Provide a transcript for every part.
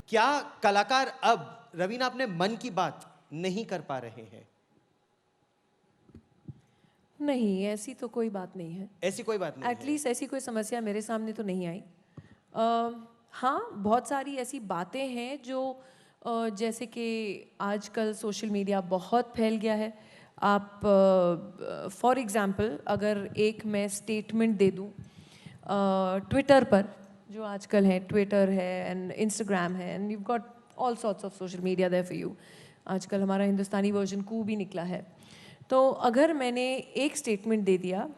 क्या कलाकार अब रवीना अपने मन की बात नहीं कर पा रहे हैं? नहीं, ऐसी तो कोई बात नहीं है। ऐसी कोई बात नहीं है। एटलीस्ट ऐसी कोई समस्या मेरे सामने तो नहीं आई। हाँ, बहुत सारी ऐसी बातें हैं जो जैसे कि आजकल सोशल मीडिया बहुत फैल गया है। आप फॉर एग्ज़ाम्पल अगर एक मैं स्टेटमेंट दे दूँ ट्विटर पर, जो आजकल है, ट्विटर है एंड इंस्टाग्राम है and you got all sorts of social media there for you. आजकल हमारा हिंदुस्तानी वर्जन कू भी निकला है। तो अगर मैंने एक स्टेटमेंट दे दिया,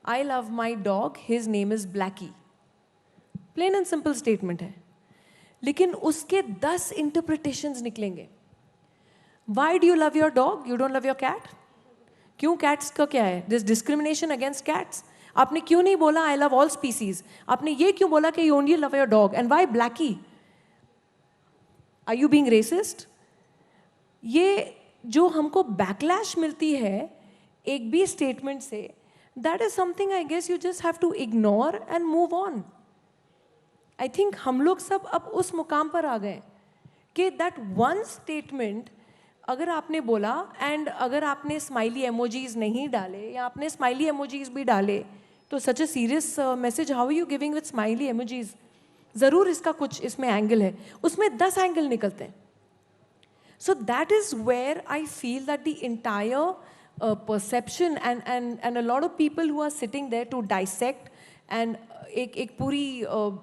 I love my dog, his name is Blacky, plain and simple statement है, लेकिन उसके 10 इंटरप्रिटेशंस निकलेंगे। Why do you love your dog, you don't love your cat? क्यों कैट्स का क्या है? This discrimination against cats? आपने क्यों नहीं बोला आई लव ऑल स्पीसीज? आपने ये क्यों बोला कि you only love your dog? And why Blacky? Are you being racist? ये जो हमको बैकलैश मिलती है एक भी स्टेटमेंट से, that is something I guess you just have to ignore and move on. I think हम लोग सब अब उस मुकाम पर आ गए कि दैट वन स्टेटमेंट अगर आपने बोला एंड अगर आपने स्माइली एमोजीज नहीं डाले या आपने स्माइली एमोजीज भी डाले, तो such a serious message, how are you giving with smiley emojis? ज़रूर इसका कुछ इसमें एंगल है, उसमें 10 एंगल निकलते हैं। So that is where I feel that the entire perception and a lot of people who are sitting there to dissect and एक पूरी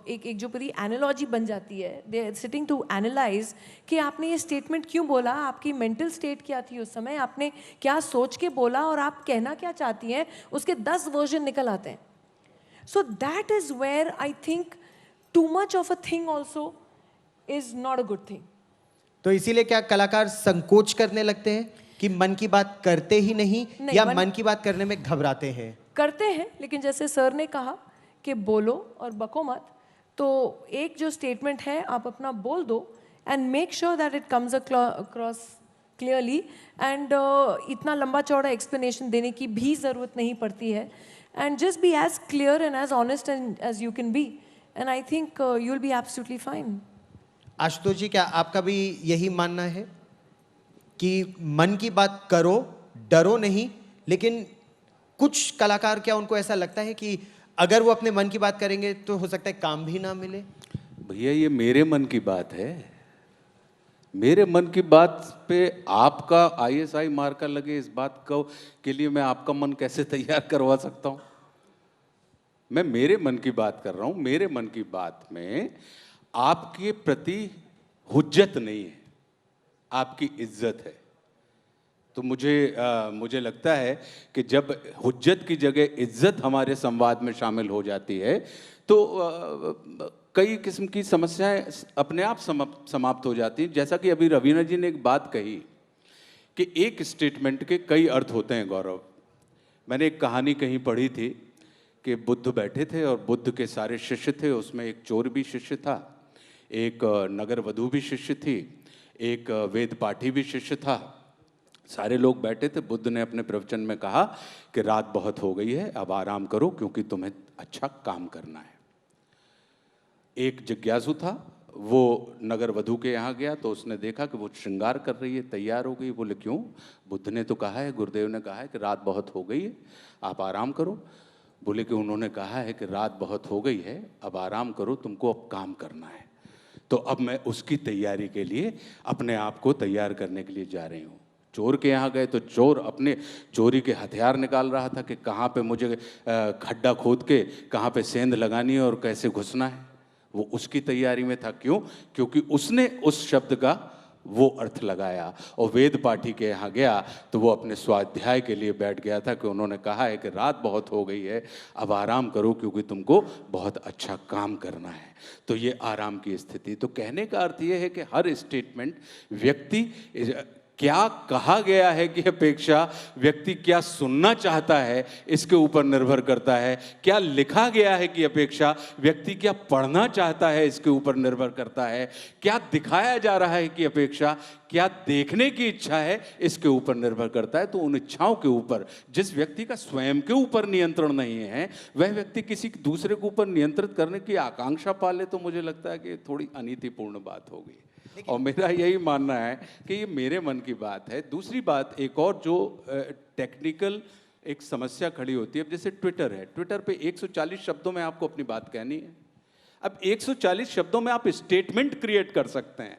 एक जो पूरी एनालॉजी बन जाती है, they are sitting to analyse कि आपने ये स्टेटमेंट क्यों बोला, आपकी मेंटल स्टेट क्या थी उस समय, आपने क्या सोच के बोला और आप कहना क्या चाहती हैं, उसके 10 वर्जन निकल आते हैं। So that is where I think too much of a thing also is not a good thing. तो इसीलिए क्या कलाकार संकोच करने लगते हैं कि मन की बात करते ही नहीं या मन की बात करने में घबराते हैं? करते हैं, लेकिन जैसे सर ने कहा कि बोलो और बको मत, तो एक जो स्टेटमेंट है आप अपना बोल दो and make sure that it comes across clearly and इतना लंबा चौड़ा एक्सप्लेनेशन देने की भी ज़रूरत नहीं पड़ती है and just be as clear and as honest and as you can be and I think you will be absolutely fine. Ashutosh ji, क्या आपका भी यही मानना है कि मन की बात करो, डरो नहीं? लेकिन कुछ कलाकार, क्या उनको ऐसा लगता है कि अगर वो अपने मन की बात करेंगे तो हो सकता है काम भी ना मिले? भैया, ये मेरे मन की बात है। मेरे मन की बात पे आपका आईएसआई मार्का लगे, इस बात को के लिए मैं आपका मन कैसे तैयार करवा सकता हूँ? मैं मेरे मन की बात कर रहा हूँ। मेरे मन की बात में आपके प्रति हुज्जत नहीं है, आपकी इज्जत है। तो मुझे लगता है कि जब हुज्जत की जगह इज्जत हमारे संवाद में शामिल हो जाती है तो कई किस्म की समस्याएं अपने आप समाप्त हो जाती हैं। जैसा कि अभी रवीना जी ने एक बात कही कि एक स्टेटमेंट के कई अर्थ होते हैं। गौरव, मैंने एक कहानी कहीं पढ़ी थी कि बुद्ध बैठे थे और बुद्ध के सारे शिष्य थे। उसमें एक चोर भी शिष्य था, एक नगर वधू भी शिष्य थी, एक वेद पाठी भी शिष्य था। सारे लोग बैठे थे। बुद्ध ने अपने प्रवचन में कहा कि रात बहुत हो गई है, अब आराम करो क्योंकि तुम्हें अच्छा काम करना है। एक जिज्ञासु था, वो नगर वधू के यहाँ गया तो उसने देखा कि वो श्रृंगार कर रही है, तैयार हो गई। बोले क्यों? बुद्ध ने तो कहा है, गुरुदेव ने कहा है कि रात बहुत हो गई है, आप आराम करो। बोले कि उन्होंने कहा है कि रात बहुत हो गई है, अब आराम करो, तुमको अब काम करना है। तो अब मैं उसकी तैयारी के लिए अपने आप को तैयार करने के लिए जा रही हूँ। चोर के यहाँ गए तो चोर अपने चोरी के हथियार निकाल रहा था कि कहाँ पे मुझे खड्डा खोद के कहाँ पे सेंध लगानी है और कैसे घुसना है। वो उसकी तैयारी में था। क्यों? क्योंकि उसने उस शब्द का वो अर्थ लगाया। और वेद पाठी के यहाँ गया तो वो अपने स्वाध्याय के लिए बैठ गया था कि उन्होंने कहा है कि रात बहुत हो गई है, अब आराम करो क्योंकि तुमको बहुत अच्छा काम करना है। तो ये आराम की स्थिति। तो कहने का अर्थ ये है कि हर स्टेटमेंट व्यक्ति क्या कहा गया है की अपेक्षा व्यक्ति क्या सुनना चाहता है इसके ऊपर निर्भर करता है, क्या लिखा गया है की अपेक्षा व्यक्ति क्या पढ़ना चाहता है इसके ऊपर निर्भर करता है, क्या दिखाया जा रहा है की अपेक्षा क्या देखने की इच्छा है इसके ऊपर निर्भर करता है। तो उन इच्छाओं के ऊपर जिस व्यक्ति का स्वयं के ऊपर नियंत्रण नहीं है, वह व्यक्ति किसी दूसरे के ऊपर नियंत्रित करने की आकांक्षा पाले, तो मुझे लगता है कि थोड़ी अनीतिपूर्ण बात होगी। और मेरा यही मानना है कि ये मेरे मन की बात है। दूसरी बात एक और जो टेक्निकल एक समस्या खड़ी होती है, अब जैसे ट्विटर है, ट्विटर पे 140 शब्दों में आपको अपनी बात कहनी है। अब 140 शब्दों में आप स्टेटमेंट क्रिएट कर सकते हैं,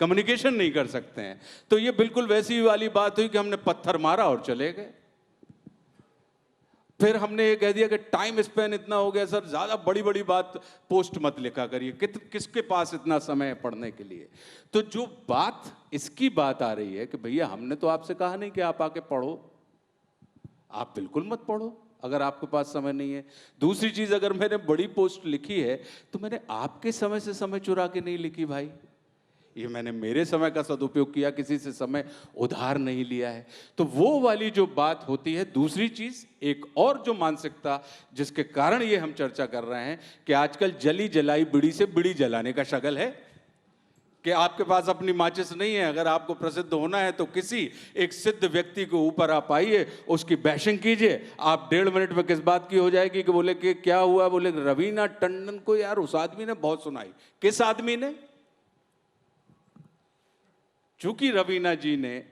कम्युनिकेशन नहीं कर सकते हैं। तो ये बिल्कुल वैसी वाली बात हुई कि हमने पत्थर मारा और चले गए। फिर हमने ये कह दिया कि टाइम स्पेन इतना हो गया सर, ज्यादा बड़ी बड़ी बात पोस्ट मत लिखा करिए, किसके पास इतना समय है पढ़ने के लिए। तो जो बात इसकी बात आ रही है कि भैया हमने तो आपसे कहा नहीं कि आप आके पढ़ो, आप बिल्कुल मत पढ़ो अगर आपके पास समय नहीं है। दूसरी चीज, अगर मैंने बड़ी पोस्ट लिखी है तो मैंने आपके समय से समय चुरा के नहीं लिखी भाई, ये मैंने मेरे समय का सदुपयोग किया, किसी से समय उधार नहीं लिया है। तो वो वाली जो बात होती है। दूसरी चीज, एक और जो मानसिकता जिसके कारण ये हम चर्चा कर रहे हैं कि आजकल जली जलाई बीड़ी से बीड़ी जलाने का शगल है कि आपके पास अपनी माचिस नहीं है, अगर आपको प्रसिद्ध होना है तो किसी एक सिद्ध व्यक्ति के ऊपर आप आइए, उसकी बैशिंग कीजिए, आप 1.5 मिनट में किस बात की हो जाएगी कि बोले कि क्या हुआ, बोले रवीना टंडन को यार उस आदमी ने बहुत सुनाई। किस आदमी ने? चूंकि रवीना जी ने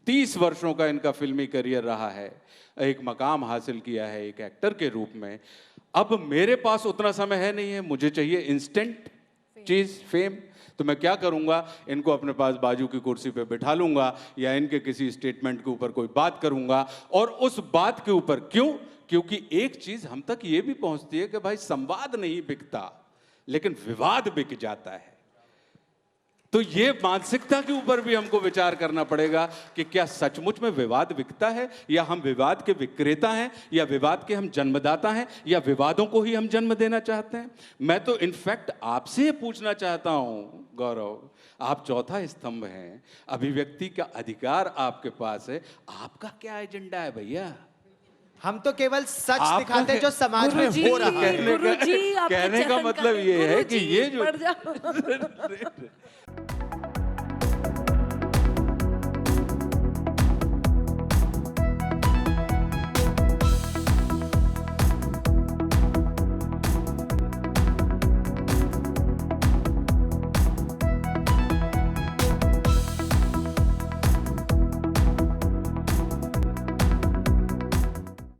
30 वर्षों का इनका फिल्मी करियर रहा है, एक मकाम हासिल किया है एक एक्टर के रूप में। अब मेरे पास उतना समय है नहीं है, मुझे चाहिए इंस्टेंट चीज, फेम। तो मैं क्या करूंगा, इनको अपने पास बाजू की कुर्सी पे बिठा लूंगा या इनके किसी स्टेटमेंट के ऊपर कोई बात करूंगा, और उस बात के ऊपर क्योंकि एक चीज हम तक ये भी पहुंचती है कि भाई संवाद नहीं बिकता लेकिन विवाद बिक जाता है। तो ये मानसिकता के ऊपर भी हमको विचार करना पड़ेगा कि क्या सचमुच में विवाद बिकता है, या हम विवाद के विक्रेता हैं, या विवाद के हम जन्मदाता हैं, या विवादों को ही हम जन्म देना चाहते हैं। मैं तो इनफैक्ट आपसे पूछना चाहता हूं गौरव, आप चौथा स्तंभ हैं, अभिव्यक्ति का अधिकार आपके पास है, आपका क्या एजेंडा है भैया? हम तो केवल सच दिखाते हैं जो समाज में हो रहा है। कहने का मतलब ये है कि ये जो